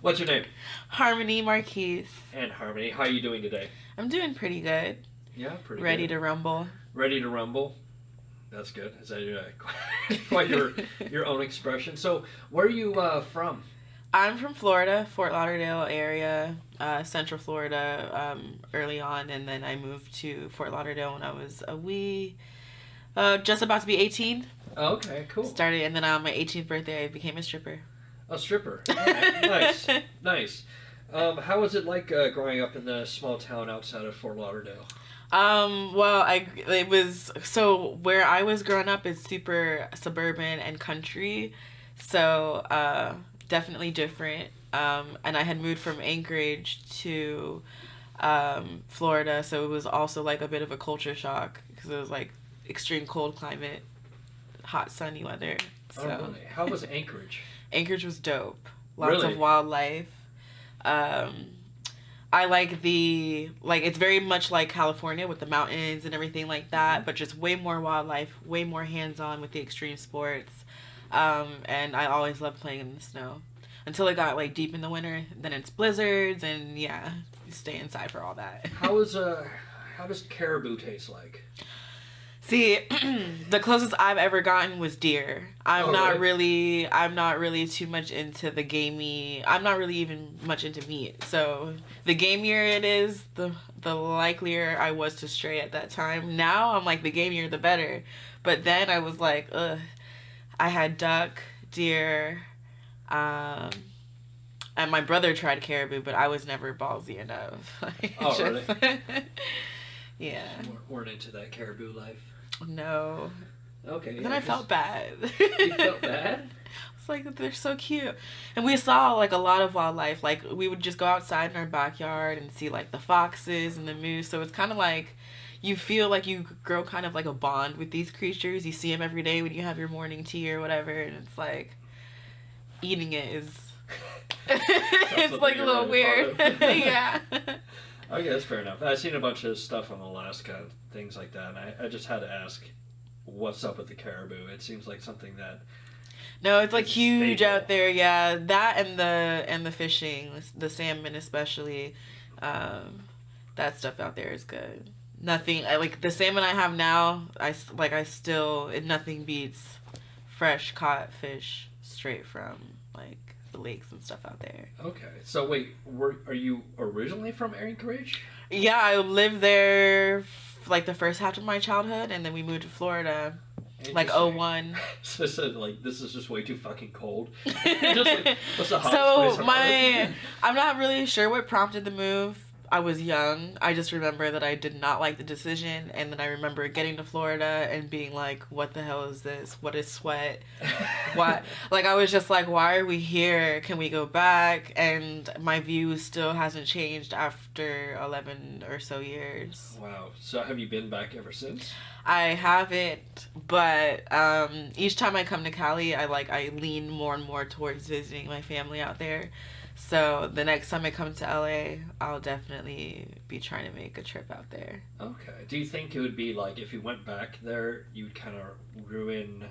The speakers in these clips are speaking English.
What's your name? Harmonie Marquise. And Harmony. How are you doing today? I'm doing pretty good. Yeah, pretty Ready good. to rumble. Ready to rumble? That's good. Is that quite your own expression? So, where are you from? I'm from Florida, Fort Lauderdale area, Central Florida, early on, and then I moved to Fort Lauderdale when I was just about to be 18. Oh, okay, cool. Started, and then on my 18th birthday, I became a stripper. A stripper. All right. Nice, nice. How was it like growing up in the small town outside of Fort Lauderdale? Well, it was, so where I was growing up is super suburban and country, so definitely different. And I had moved from Anchorage to Florida, so it was also like a bit of a culture shock because it was like extreme cold climate, hot sunny weather. So. Oh, really? How was Anchorage? Anchorage was dope. Lots Really? of wildlife. I like it's very much like California with the mountains and everything like that, but just way more wildlife, way more hands-on with the extreme sports. And I always loved playing in the snow until it got like deep in the winter. Then it's blizzards, and yeah, you stay inside for all that. How does caribou taste like? See, the closest I've ever gotten was deer. I'm not really? really too much into the gamey. I'm not really even much into meat. So the gamier it is, the likelier I was to stray at that time. Now I'm like, the gamier the better. But then I was like, ugh. I had duck, deer, and my brother tried caribou, but I was never ballsy enough. Really? Yeah. Weren't into that caribou life. No. Okay. Then I felt bad. You felt bad? It's like, they're so cute. And we saw like a lot of wildlife. Like we would just go outside in our backyard and see like the foxes and the moose. So it's kind of like you feel like you grow kind of like a bond with these creatures. You see them every day when you have your morning tea or whatever. And it's like eating it is it's like a little weird. Yeah. Okay, that's fair enough. I've seen a bunch of stuff on Alaska, things like that, and I just had to ask, what's up with the caribou? It seems like something that... No, it's like huge stable. out there, yeah. That and the fishing, the salmon especially, that stuff out there is good. Nothing, like the salmon I have now, nothing beats fresh caught fish straight from like the lakes and stuff out there. Okay, so wait, are you originally from Anchorage? Yeah, I lived there like the first half of my childhood, and then we moved to Florida like 01. So like, this is just way too fucking cold. Just like, what's the hottest So place I'm not really sure what prompted the move. I was young. I just remember that I did not like the decision, and then I remember getting to Florida and being like, what the hell is this? What is sweat? What? Like, I was just like, why are we here? Can we go back? And my view still hasn't changed after 11 or so years. Wow. So have you been back ever since? I haven't, but each time I come to Cali, I lean more and more towards visiting my family out there. So the next time I come to LA, I'll definitely be trying to make a trip out there. Okay. Do you think it would be like, if you went back there, you would kind of ruin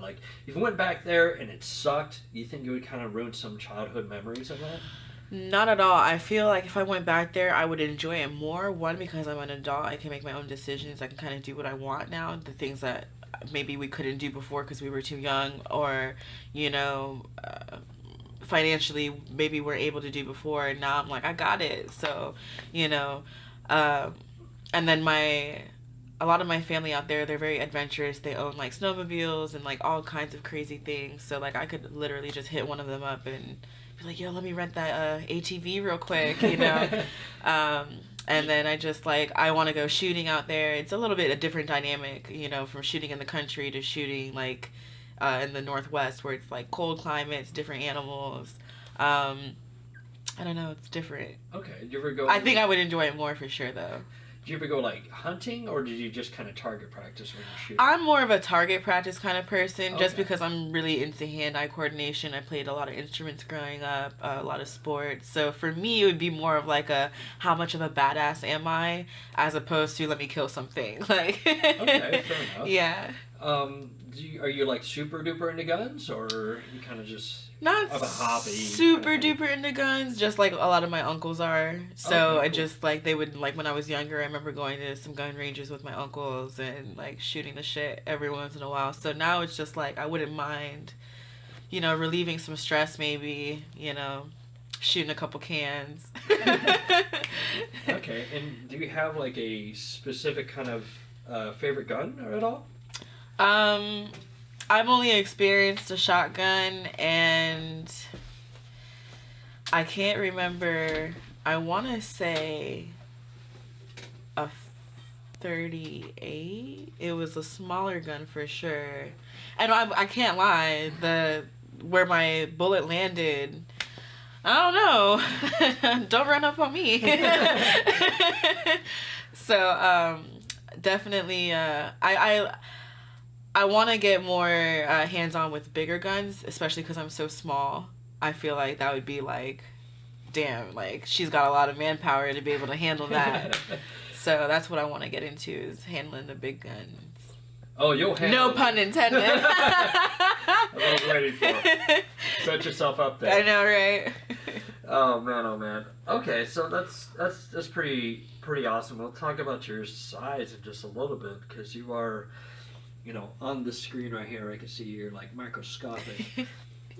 like, if you went back there and it sucked, you think it would kind of ruin some childhood memories of that? Not at all. I feel like if I went back there, I would enjoy it more. One, because I'm an adult, I can make my own decisions. I can kind of do what I want now. The things that maybe we couldn't do before because we were too young, or, financially maybe we're able to do before, and now I'm like, I got it. So, and then a lot of my family out there, they're very adventurous. They own like snowmobiles and like all kinds of crazy things. So like I could literally just hit one of them up and be like, yo, let me rent that ATV real quick, and then I want to go shooting out there. It's a little bit a different dynamic, from shooting in the country to shooting like in the Northwest, where it's like cold climates, different animals. I don't know, it's different. Okay. Did you ever go? I think I would enjoy it more for sure, though. Did you ever go like hunting, or did you just kind of target practice when you shoot? I'm more of a target practice kind of person, just Okay. because I'm really into hand-eye coordination. I played a lot of instruments growing up, a lot of sports. So for me, it would be more of like how much of a badass am I, as opposed to let me kill something. Like. Okay, fair enough. Yeah. are you like super duper into guns, or you kind of just Not of a hobby? super kind of duper into guns, just like a lot of my uncles are. So Okay, I cool. just like they would like when I was younger. I remember going to some gun ranges with my uncles and like shooting the shit every once in a while. So now it's just like I wouldn't mind, relieving some stress maybe, shooting a couple cans. Okay, and do you have like a specific kind of favorite gun at all? Um, I've only experienced a shotgun, and I can't remember. I want to say a 38. It was a smaller gun for sure, and I can't lie. The where my bullet landed, I don't know. Don't run up on me. So definitely, I want to get more hands on with bigger guns, especially because I'm so small. I feel like that would be like, damn, like she's got a lot of manpower to be able to handle that. So that's what I want to get into is handling the big guns. Oh, you'll handle No pun intended. I was waiting for it. Set yourself up there. I know, right? Oh man, oh man. Okay, so that's pretty awesome. We'll talk about your size in just a little bit because you are, on the screen right here. I can see you're like microscopic.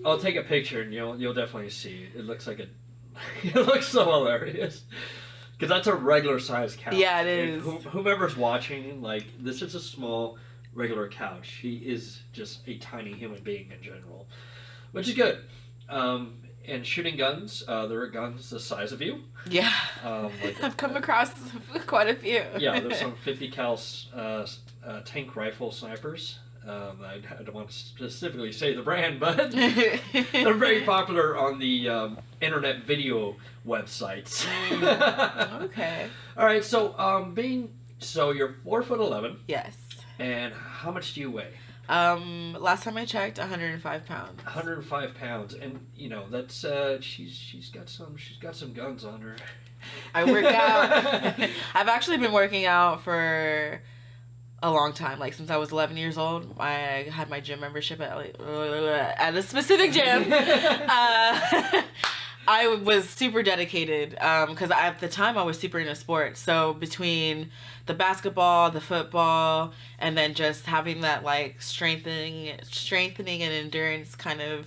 I'll take a picture and you'll definitely see. It looks like it looks so hilarious. Because that's a regular size couch. Yeah, it is. Whomever's watching, like, this is a small, regular couch. He is just a tiny human being in general, which is good. And shooting guns, there are guns the size of you. Yeah. I've come across quite a few. Yeah, there's some 50 cal tank rifle snipers. I don't want to specifically say the brand, but they're very popular on the internet video websites. Okay. All right, so so you're 4'11". Yes. And how much do you weigh? Last time I checked, 105 pounds. 105 pounds, and that's she's got some guns on her. I work out. I've actually been working out for a long time, like since I was 11 years old. I had my gym membership at a specific gym. I was super dedicated because at the time I was super into sports. So between the basketball, the football, and then just having that like strengthening and endurance kind of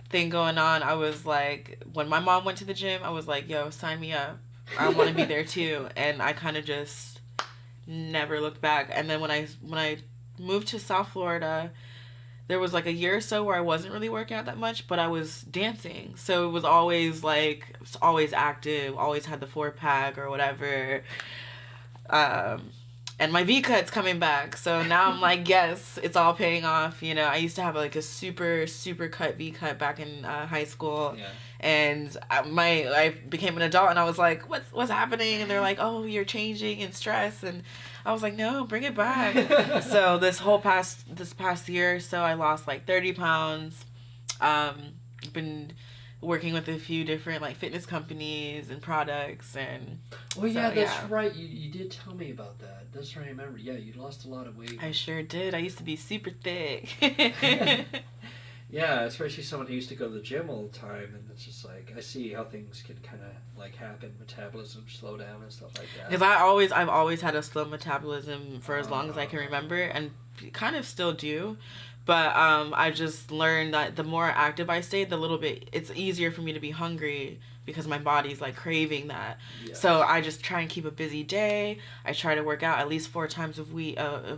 thing going on, I was like, when my mom went to the gym, I was like, yo, sign me up. I want to be there too. And I kind of just never looked back. And then when I moved to South Florida, there was like a year or so where I wasn't really working out that much, but I was dancing. So it was always like, always active, always had the 4-pack or whatever. And my V-cut's coming back. So now I'm like, yes, it's all paying off. I used to have like a super, super cut V-cut back in high school. Yeah. And I became an adult and I was like, what's happening? And they're like, oh, you're changing and stress. And I was like, no, bring it back. So this past year or so, I lost like 30 pounds. Been working with a few different like fitness companies and products and that's right, you did tell me about that. That's right, I remember. Yeah, you lost a lot of weight. I sure did. I used to be super thick. Yeah, especially someone who used to go to the gym all the time, and it's just like I see how things can kind of like happen, metabolism slow down and stuff like that. Because I've always had a slow metabolism for as long as I can remember, and kind of still do. But I just learned that the more active I stay, it's easier for me to be hungry because my body's like craving that. Yes. So I just try and keep a busy day. I try to work out at least 4 times a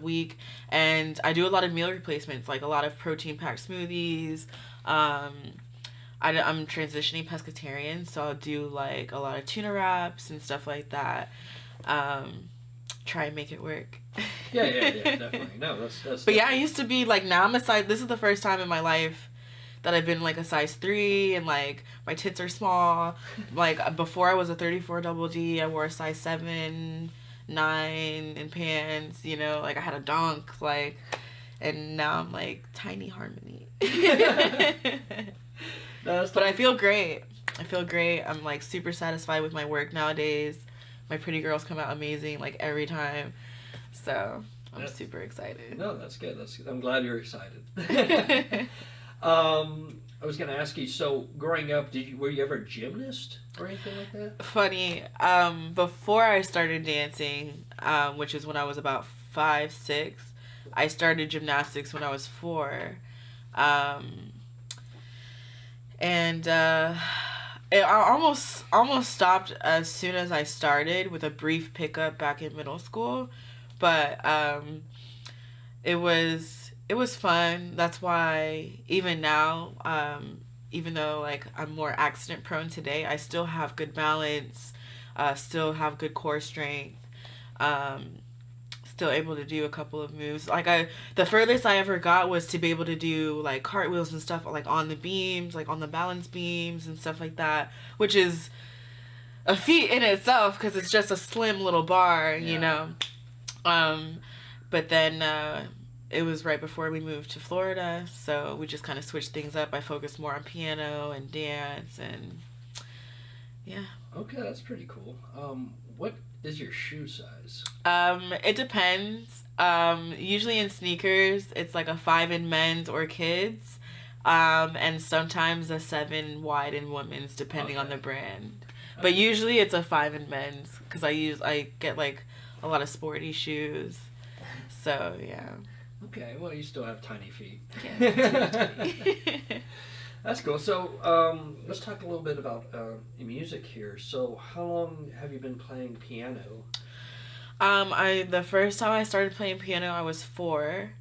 week, and I do a lot of meal replacements, like a lot of protein-packed smoothies. I'm transitioning pescatarian, so I'll do like a lot of tuna wraps and stuff like that. Try and make it work. Yeah, definitely. No, that's. But yeah, I used to be like, now I'm a size. This is the first time in my life that I've been like a size 3, and like my tits are small. Like before, I was a 34 double D. I wore a size 7, 9 in pants. Like I had a donk. Like, and now I'm like tiny Harmonie. But I feel great. I'm like super satisfied with my work nowadays. My pretty girls come out amazing like every time. So I'm super excited. No, that's good. I'm glad you're excited. I was going to ask you. So, growing up, were you ever a gymnast or anything like that? Funny. Before I started dancing, which is when I was about 5, 6, I started gymnastics when I was 4, um, and it almost stopped as soon as I started, with a brief pickup back in middle school, but it was fun. That's why even now, even though like I'm more accident prone today, I still have good balance, still have good core strength, um, still able to do a couple of moves. The furthest I ever got was to be able to do like cartwheels and stuff like on the beams, like on the balance beams and stuff like that, which is a feat in itself because it's just a slim little bar, you know. But then it was right before we moved to Florida, so we just kind of switched things up. I focused more on piano and dance, and yeah. Okay, that's pretty cool. What is your shoe size? It depends. Usually in sneakers, it's like a 5 in men's or kids, and sometimes a 7 wide in women's, depending on the brand. But usually it's a 5 in men's because I get like a lot of sporty shoes. So yeah. Okay, well you still have tiny feet. Yeah. That's cool. So let's talk a little bit about music here. So how long have you been playing piano? The first time I started playing piano, I was 4,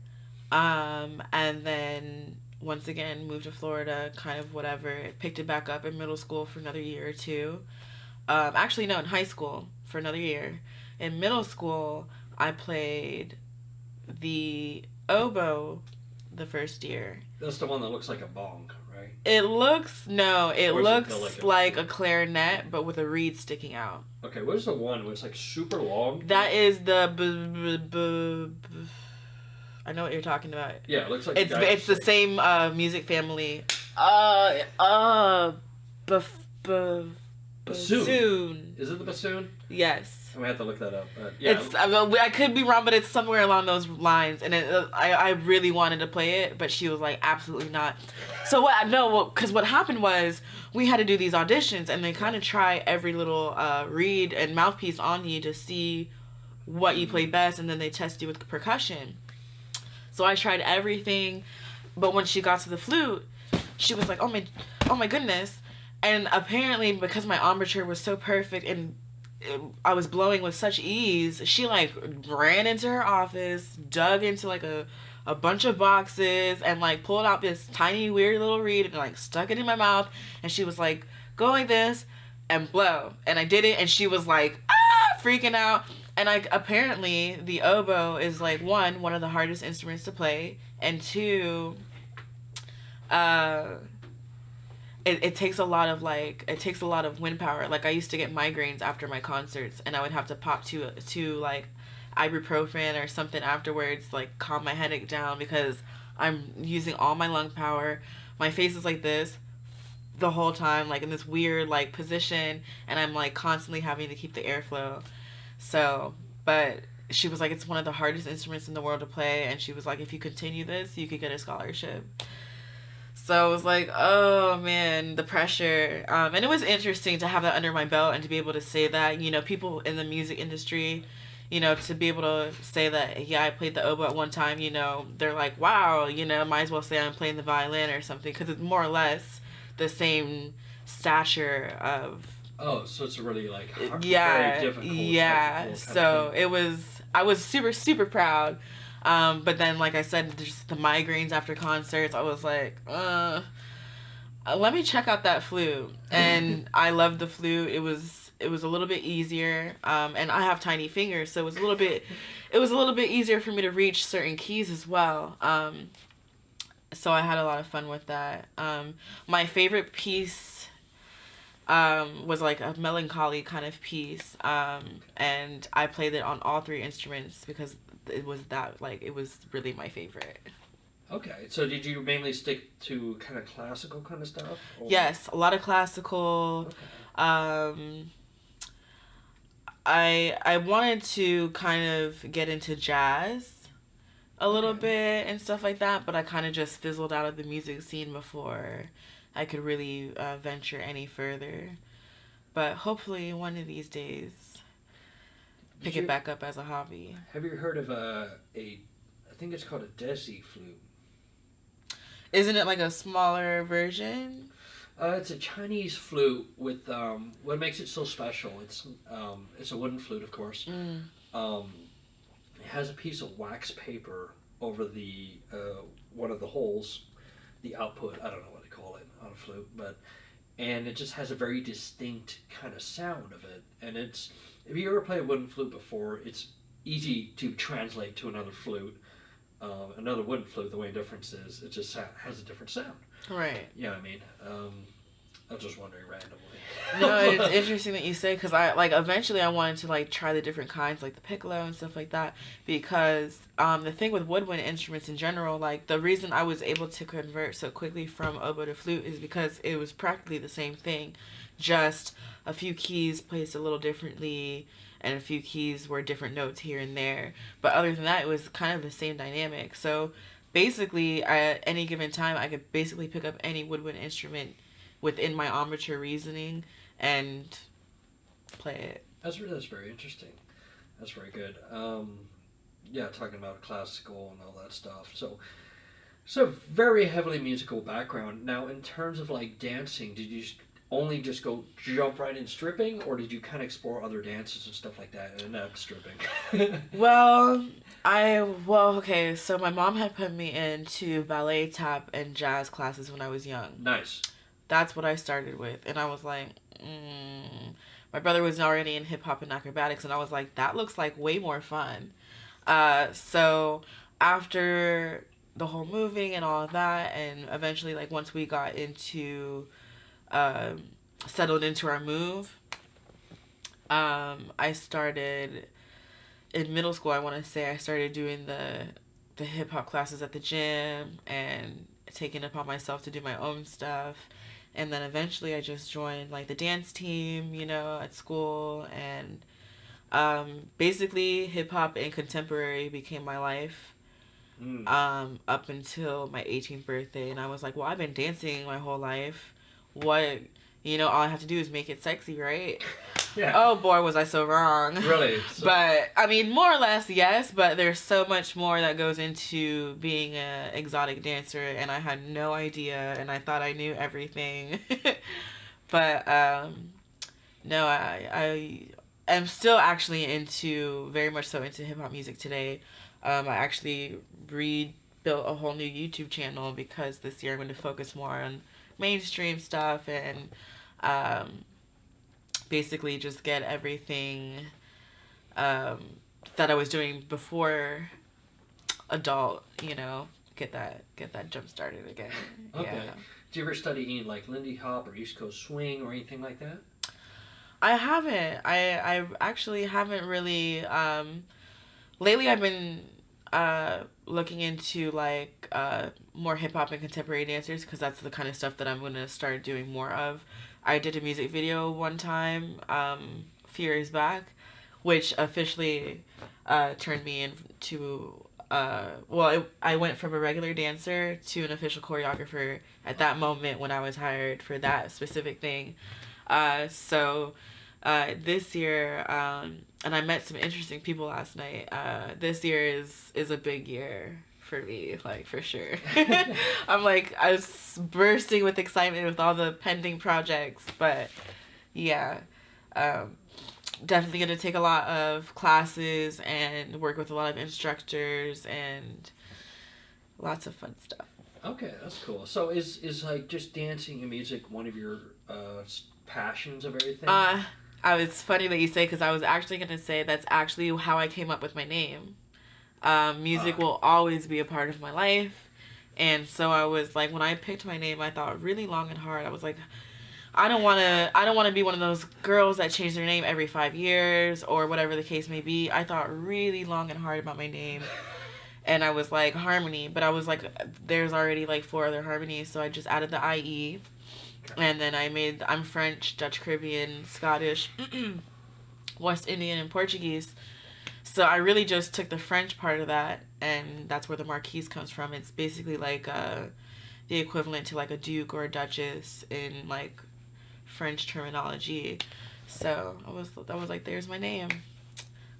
and then once again moved to Florida, kind of whatever. Picked it back up in middle school for another year or 2. Actually, no, in high school for another year. In middle school, I played the oboe the first year. That's the one that looks like a bong, right? It looks looks like a clarinet, but with a reed sticking out. Okay, what is the one where it's like super long? That is the I know what you're talking about. Yeah, it looks like it's the same music family. Bassoon. Is it the bassoon? Yes. I'm gonna have to look that up. Yeah. I could be wrong, but it's somewhere along those lines. And I really wanted to play it, but she was like, absolutely not. So because what happened was we had to do these auditions, and they kind of try every little reed and mouthpiece on you to see what you play best, and then they test you with percussion. So I tried everything, but when she got to the flute, she was like, oh my goodness. And apparently, because my embouchure was so perfect and I was blowing with such ease, she like ran into her office, dug into like a bunch of boxes, and like pulled out this tiny weird little reed and like stuck it in my mouth, and she was like, go like this and blow. And I did it, and she was like, freaking out. And apparently the oboe is like one of the hardest instruments to play, and 2, it takes a lot of wind power. Like I used to get migraines after my concerts, and I would have to pop to like ibuprofen or something afterwards, like calm my headache down, because I'm using all my lung power. My face is like this the whole time, like in this weird like position, and I'm like constantly having to keep the airflow. So, but she was like, it's one of the hardest instruments in the world to play, and she was like, if you continue this, you could get a scholarship. So I was like, oh man, the pressure. And it was interesting to have that under my belt and to be able to say that, you know, people in the music industry, you know, to be able to say that, yeah, I played the oboe at one time, you know, they're like, wow, you know, might as well say I'm playing the violin or something, because it's more or less the same stature of. Oh, so it's really like very difficult. Yeah. So I was super, super proud. But then, like I said, just the migraines after concerts, I was like, let me check out that flute. And I loved the flute. It was a little bit easier. And I have tiny fingers, so it was a little bit easier for me to reach certain keys as well. So I had a lot of fun with that. My favorite piece was like a melancholy kind of piece. And I played it on all 3 instruments because it was really my favorite. Okay, so did you mainly stick to kind of classical kind of stuff? Or? Yes, a lot of classical. Okay. I wanted to kind of get into jazz, a little Okay. bit and stuff like that, but I kind of just fizzled out of the music scene before I could really venture any further. But hopefully, one of these days, Did pick it you back up as a hobby. have you heard of a I think it's called a desi flute. Isn't it like a smaller version? It's a Chinese flute with what makes it so special. It's a wooden flute, of course. Mm. Um, it has a piece of wax paper over the one of the holes, the output. I don't know what they call it on a flute, but and it just has a very distinct kind of sound of it. And it's if you ever played a wooden flute before, it's easy to translate to another flute. Another wooden flute, the only difference is it just has a different sound. Right. Yeah, I mean, I was just wondering randomly. No, it's interesting that you say because I like eventually I wanted to like try the different kinds like the piccolo and stuff like that because the thing with woodwind instruments in general like the reason I was able to convert so quickly from oboe to flute is because it was practically the same thing, just a few keys placed a little differently and a few keys were different notes here and there, but other than that it was kind of the same dynamic. So basically at any given time I could basically pick up any woodwind instrument within my armature reasoning and play it. That's very interesting. That's very good. Yeah, talking about classical and all that stuff. So very heavily musical background. Now, in terms of like dancing, did you only just go jump right in stripping, or did you kind of explore other dances and stuff like that and end up stripping? Well, okay, so my mom had put me into ballet, tap, and jazz classes when I was young. Nice. That's what I started with, and I was like, my brother was already in hip hop and acrobatics, and I was like, that looks like way more fun. So after the whole moving and all of that, and eventually, like once we got into settled into our move, I started in middle school. I want to say I started doing the hip hop classes at the gym and taking it upon myself to do my own stuff. And then eventually I just joined like the dance team, at school. And basically hip hop and contemporary became my life Mm. up until my 18th birthday. And I was like, well, I've been dancing my whole life. What, all I have to do is make it sexy, right? Yeah. Oh boy, was I so wrong. Really? But I mean, more or less, yes. But there's so much more that goes into being an exotic dancer, and I had no idea, and I thought I knew everything. But no, I am still actually very much so into hip hop music today. I actually rebuilt a whole new YouTube channel because this year I'm going to focus more on mainstream stuff and basically just get everything that I was doing before adult, get that jump started again. Okay. Yeah. Do you ever study any like Lindy Hop or East Coast Swing or anything like that? I haven't. I actually haven't really. Lately, I've been looking into like more hip hop and contemporary dancers because that's the kind of stuff that I'm gonna start doing more of. I did a music video one time a few years back, which officially turned me into. I went from a regular dancer to an official choreographer at that moment when I was hired for that specific thing. So this year, and I met some interesting people last night. This year is a big year for me, like for sure. I was bursting with excitement with all the pending projects, but yeah, definitely gonna take a lot of classes and work with a lot of instructors and lots of fun stuff. Okay, that's cool. So is like just dancing and music one of your passions of everything? It's funny that you say because I was actually gonna say that's actually how I came up with my name. Music will always be a part of my life, and so I was like, when I picked my name, I thought really long and hard. I was like, I don't want to be one of those girls that change their name every 5 years or whatever the case may be. I thought really long and hard about my name. And I was like, Harmonie. But I was like, there's already like 4 other harmonies. So I just added the IE. And then I'm French, Dutch, Caribbean, Scottish, West Indian, and Portuguese. So I really just took the French part of that and that's where the Marquise comes from. It's basically like the equivalent to like a duke or a duchess in like French terminology. So I was like, there's my name.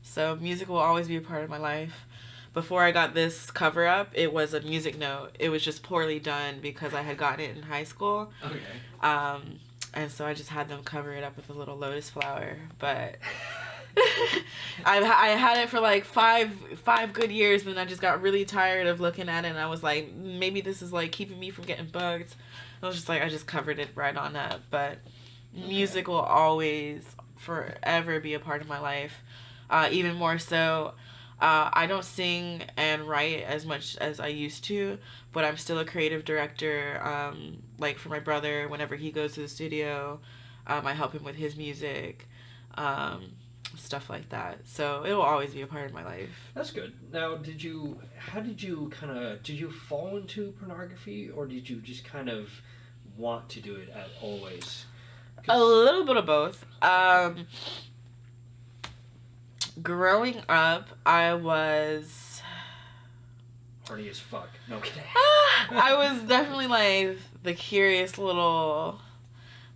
So music will always be a part of my life. Before I got this cover up, it was a music note. It was just poorly done because I had gotten it in high school. Okay. And so I just had them cover it up with a little lotus flower. But I had it for like five good years, and then I just got really tired of looking at it, and I was like, maybe this is like keeping me from getting bugged. I was just like, I just covered it right on up. But music will always forever be a part of my life. Even more so, I don't sing and write as much as I used to, but I'm still a creative director. Like for my brother, whenever he goes to the studio, I help him with his music, stuff like that. So it will always be a part of my life. That's good. Now, did you fall into pornography, or did you just kind of want to do it at always? A little bit of both. Growing up, I was horny as fuck. No kidding. I was definitely like the curious little.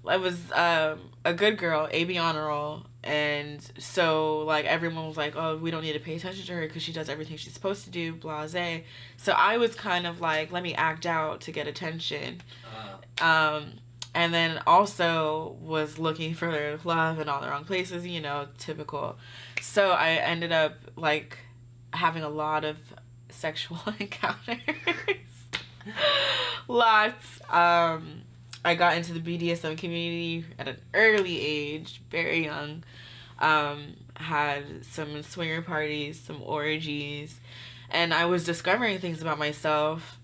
I was a good girl, AB honor roll, and so like everyone was like, "Oh, we don't need to pay attention to her because she does everything she's supposed to do." Blase. So I was kind of like, let me act out to get attention. And then also was looking for love in all the wrong places, you know, typical. So I ended up like having a lot of sexual encounters. Lots. I got into the BDSM community at an early age, very young. Had some swinger parties, some orgies, and I was discovering things about myself,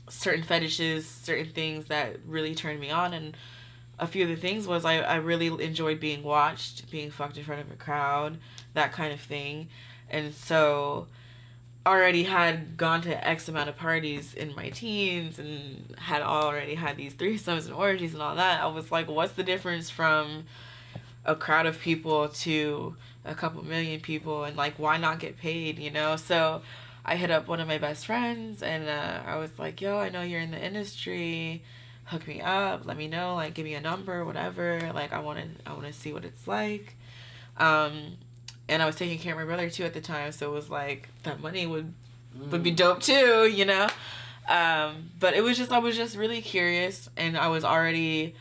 certain fetishes, certain things that really turned me on. And a few of the things was I really enjoyed being watched, being fucked in front of a crowd, that kind of thing. And so already had gone to X amount of parties in my teens and had already had these threesomes and orgies and all that. I was like, what's the difference from a crowd of people to a couple million people, and like, why not get paid, you know? So I hit up one of my best friends, and I was like, yo, I know you're in the industry, hook me up, let me know, like, give me a number, whatever, like, I want to see what it's like. And I was taking care of my brother too at the time, so it was like that money would be dope too, you know. But I was just really curious, and I was already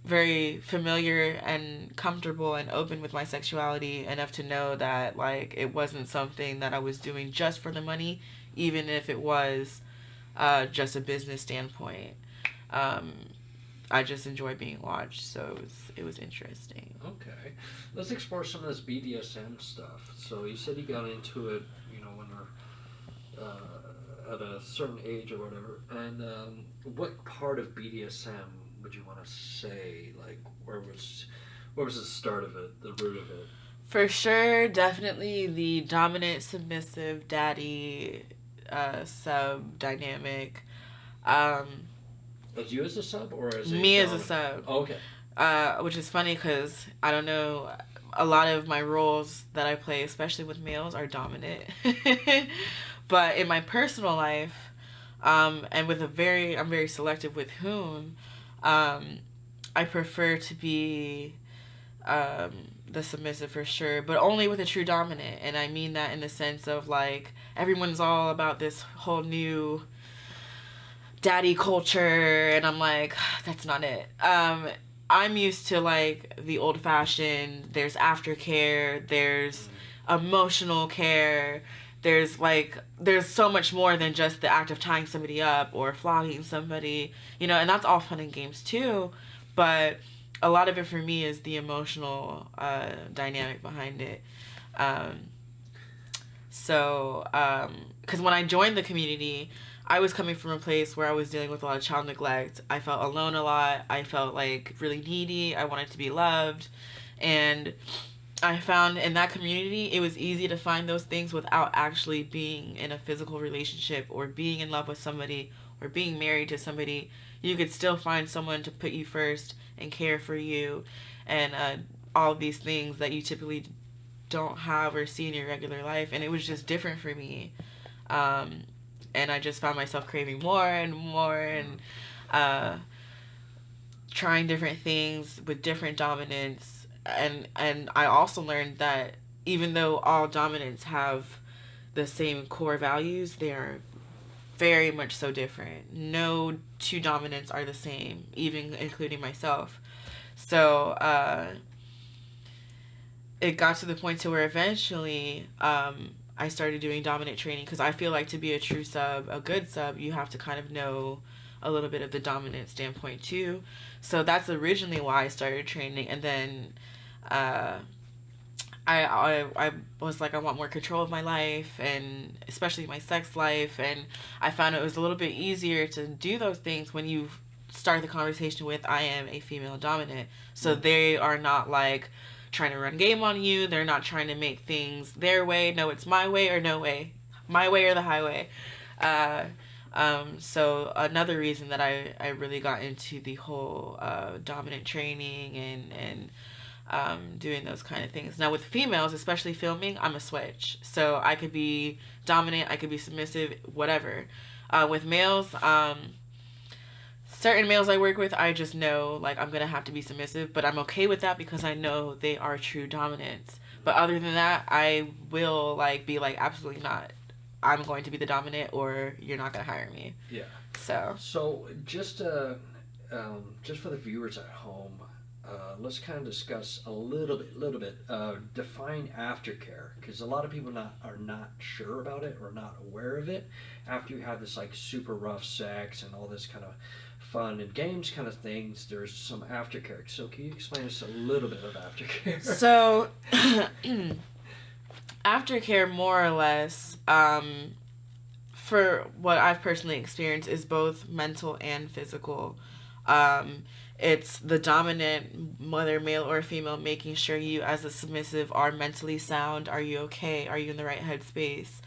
very familiar and comfortable and open with my sexuality enough to know that like it wasn't something that I was doing just for the money, even if it was just a business standpoint. I just enjoy being watched, so it was interesting. Okay, let's explore some of this BDSM stuff. So you said you got into it, you know, when you're at a certain age or whatever. And what part of BDSM would you want to say? Like, where was the start of it, the root of it? For sure, definitely the dominant, submissive, daddy, sub dynamic. As you as a sub, or as me as a sub? Oh, okay. Which is funny because I don't know, a lot of my roles that I play, especially with males, are dominant. But in my personal life, and with I'm very selective with whom, I prefer to be the submissive for sure, but only with a true dominant. And I mean that in the sense of like, everyone's all about this whole new daddy culture, and I'm like, that's not it. I'm used to like the old fashioned, there's aftercare, there's emotional care, there's so much more than just the act of tying somebody up or flogging somebody, you know, and that's all fun and games too, but a lot of it for me is the emotional dynamic behind it. Because when I joined the community, I was coming from a place where I was dealing with a lot of child neglect. I felt alone a lot. I felt like really needy. I wanted to be loved. And I found in that community, it was easy to find those things without actually being in a physical relationship or being in love with somebody or being married to somebody. You could still find someone to put you first and care for you and all of these things that you typically don't have or see in your regular life, and it was just different for me. And I just found myself craving more and more, and trying different things with different dominants. And I also learned that even though all dominants have the same core values, they are very much so different. No two dominants are the same, even including myself. So it got to the point to where eventually I started doing dominant training, because I feel like to be a true sub, a good sub, you have to kind of know a little bit of the dominant standpoint too. So that's originally why I started training, and then I was like, I want more control of my life, and especially my sex life, and I found it was a little bit easier to do those things when you start the conversation with, I am a female dominant. So they are not like trying to run game on you. They're not trying to make things their way. No, it's my way or no way. My way or the highway. So another reason that I really got into the whole dominant training and doing those kind of things. Now with females, especially filming, I'm a switch. So I could be dominant, I could be submissive, whatever. With males, certain males I work with, I just know like I'm gonna have to be submissive, but I'm okay with that because I know they are true dominants. But other than that, I will like be like, absolutely not. I'm going to be the dominant, or you're not gonna hire me. Yeah. So just for the viewers at home, let's kind of discuss a little bit. Define aftercare, because a lot of people are not sure about it or not aware of it. After you have this like super rough sex and all this kind of fun and games kind of things, there's some aftercare. So can you explain us a little bit of aftercare? So aftercare, more or less, for what I've personally experienced, is both mental and physical. It's the dominant, whether male or female, making sure you as a submissive are mentally sound. Are you okay? Are you in the right headspace?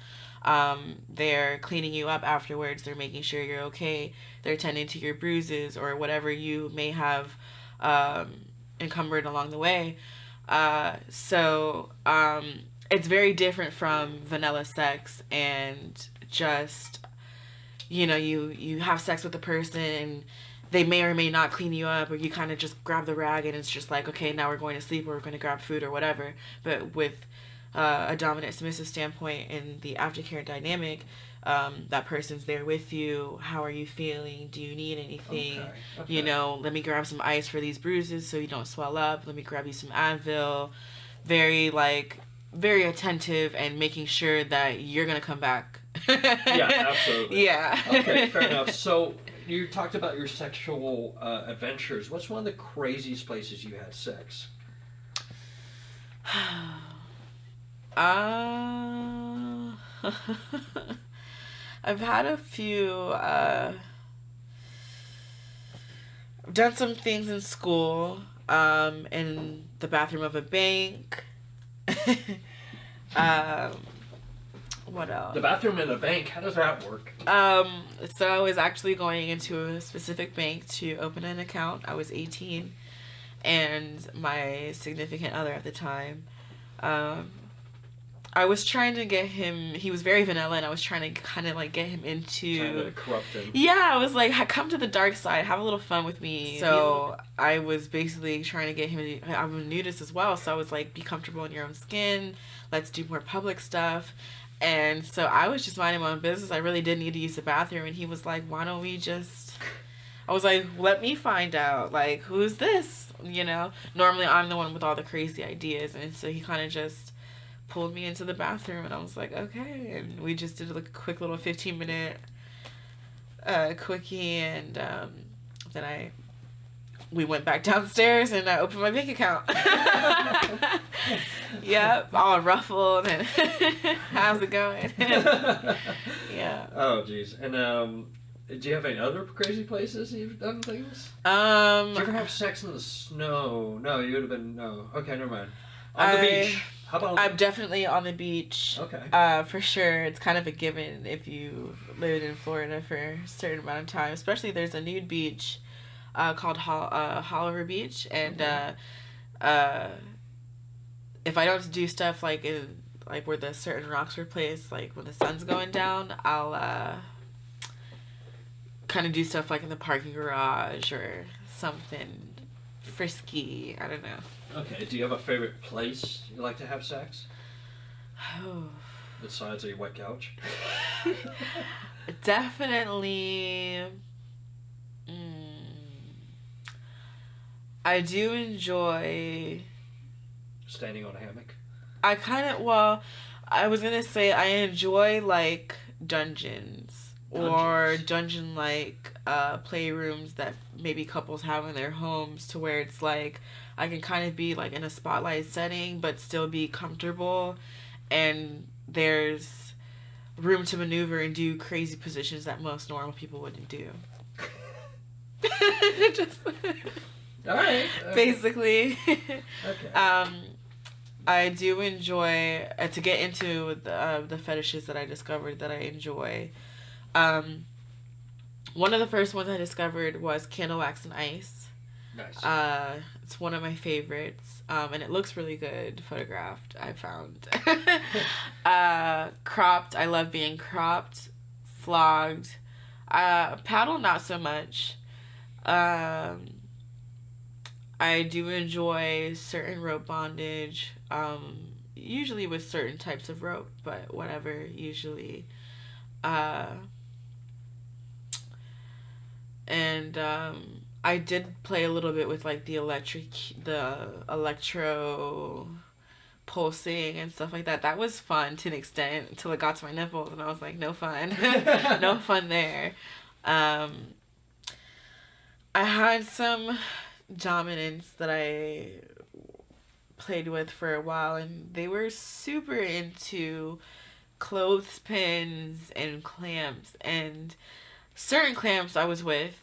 They're cleaning you up afterwards. They're making sure you're okay. They're tending to your bruises or whatever you may have encumbered along the way. So it's very different from vanilla sex and just, you have sex with a person and they may or may not clean you up, or you kind of just grab the rag and it's just like, okay, now we're going to sleep or we're going to grab food or whatever. But with a dominant submissive standpoint in the aftercare dynamic, that person's there with you. How are you feeling? Do you need anything? Okay. Let me grab some ice for these bruises so you don't swell up. Let me grab you some Advil. Very attentive and making sure that you're going to come back. Yeah, absolutely. Yeah. Okay, fair enough. So you talked about your sexual adventures. What's one of the craziest places you had sex? I've had a few. I've done some things in school, in the bathroom of a bank. What else? The bathroom in a bank, how does that work? So I was actually going into a specific bank to open an account. I was 18, and my significant other at the time, I was trying to get him, he was very vanilla, and I was trying to kind of like get him into... Trying to corrupt him. Yeah, I was like, come to the dark side, have a little fun with me. So I was basically trying to get him, I'm a nudist as well, so I was like, be comfortable in your own skin, let's do more public stuff. And so I was just minding my own business. I really didn't need to use the bathroom. And he was like, why don't we just... I was like, let me find out. Like, who's this? Normally I'm the one with all the crazy ideas. And so he kind of just pulled me into the bathroom. And I was like, okay. And we just did a quick little 15-minute quickie. And then we went back downstairs and I opened my bank account. Yep, all ruffled and how's it going? Yeah. Oh, geez. And do you have any other crazy places you've done things? Did you ever have sex in the snow? No, you would have been no. Okay, never mind. On the beach. How about? I'm definitely on the beach. Okay. For sure, it's kind of a given if you lived in Florida for a certain amount of time. Especially there's a nude beach. Called Holliver Beach, and if I don't do stuff like in like where the certain rocks are placed, like when the sun's going down, I'll kind of do stuff like in the parking garage or something frisky. I don't know. Okay. Do you have a favorite place you like to have sex Oh. besides a wet couch? Definitely. I do enjoy. Standing on a hammock. I kind of, well, I was gonna say I enjoy like dungeons or Dungeons. dungeon like playrooms that maybe couples have in their homes to where it's like I can kind of be like in a spotlight setting but still be comfortable, and there's room to maneuver and do crazy positions that most normal people wouldn't do. Just All right. Okay. basically. Okay. I do enjoy to get into the fetishes that I discovered that I enjoy. One of the first ones I discovered was candle wax and ice. Nice. It's one of my favorites, and it looks really good photographed. I found. Cropped. I love being cropped, flogged. Paddle not so much. I do enjoy certain rope bondage, usually with certain types of rope, but whatever, usually. And I did play a little bit with like the electro pulsing and stuff like that. That was fun to an extent until it got to my nipples, and I was like, no fun, no fun there. I had some dominants that I played with for a while, and they were super into clothespins and clamps, and certain clamps I was with,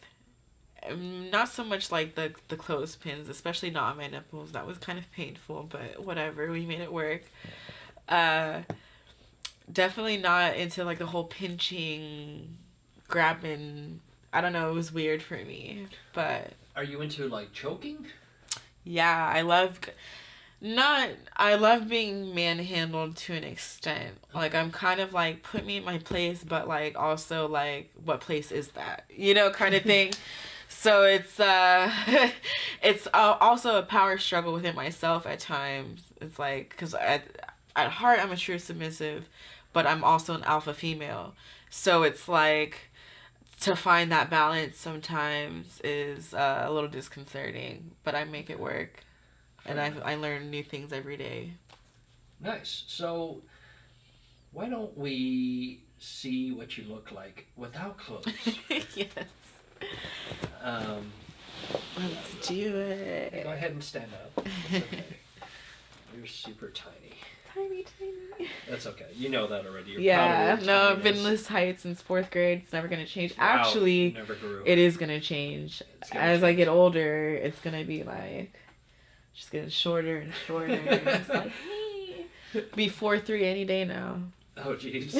not so much like the clothespins, especially not on my nipples. That was kind of painful, but whatever, we made it work. Definitely not into like the whole pinching, grabbing. I don't know, it was weird for me, but Are you into like choking? yeah, I love being manhandled to an extent. Like, I'm kind of like, put me in my place, but like also like, what place is that? You know, kind of thing. So it's it's also a power struggle within myself at times. It's like, because at heart I'm a true submissive, but I'm also an alpha female. So it's like, to find that balance sometimes is a little disconcerting, but I make it work, and I learn new things every day. Nice. So, why don't we see what you look like without clothes? Yes. Um, Let's do it. Go ahead and stand up. It's okay. You're super tiny. Tiny, tiny. That's okay. You know that already. You're Yeah, proud of your no, I've been tininess. this height since 4th grade. It's never gonna change. Wow, Actually, never grew. it is gonna change. It's gonna As I change. get older, it's gonna be like just getting shorter and shorter. It's like, hey, be 4'3" any day now. Oh, jeez.